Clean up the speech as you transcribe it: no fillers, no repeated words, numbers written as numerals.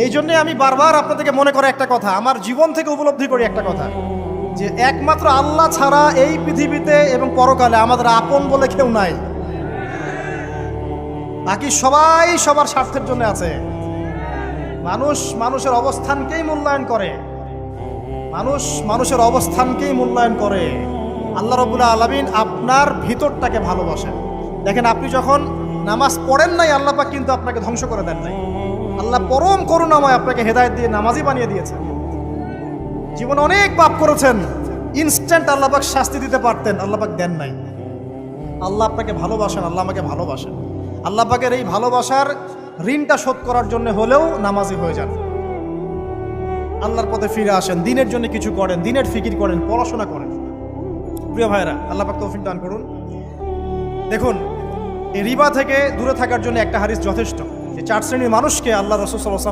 এই জন্যে আমি বারবার আপনাদেরকে মনে করে একটা কথা, আমার জীবন থেকে উপলব্ধি করি একটা কথা, যে একমাত্র আল্লাহ ছাড়া এই পৃথিবীতে এবং পরকালে আমাদের আপন বলে কেউ নাই। বাকি সবাই সবার স্বার্থের জন্য আছে। মানুষ মানুষের অবস্থানকেই মূল্যায়ন করে, মানুষ মানুষের অবস্থানকেই মূল্যায়ন করে। আল্লাহ রাব্বুল আলামিন আপনার ভিতরটাকে ভালোবাসেন। দেখেন, আপনি যখন নামাজ পড়েন নাই, আল্লাহ পাক কিন্তু আপনাকে ধ্বংস করে দেন নাই। আল্লাহ পরম করুণাময় আপনাকে হেদায়েত দিয়ে নামাজি বানিয়ে দিয়েছেন। জীবনে অনেক পাপ করেছেন, ইনস্ট্যান্ট আল্লাহ পাক শাস্তি দিতে পারতেন, আল্লাহ পাক দেন নাই। আল্লাহ আপনাকে ভালোবাসেন, আল্লাহ আমাকে ভালোবাসেন। আল্লাহ পাকের এই ভালোবাসার ঋণটা শোধ করার জন্য হলেও নামাজি হয়ে যান, আল্লাহর পথে ফিরে আসেন, দিনের জন্য কিছু করেন, দিনের ফিকির করেন, পড়াশোনা করেন। প্রিয় ভাইরা, আল্লাহ পাক তৌফিক দান করুন। দেখুন, এই রিবা থেকে দূরে থাকার জন্য একটা হাদিস যথেষ্ট, যে 4 শ্রেণীর মানুষকে আল্লাহ রাসূল সাল্লাল্লাহু আলাইহি ওয়াসাল্লাম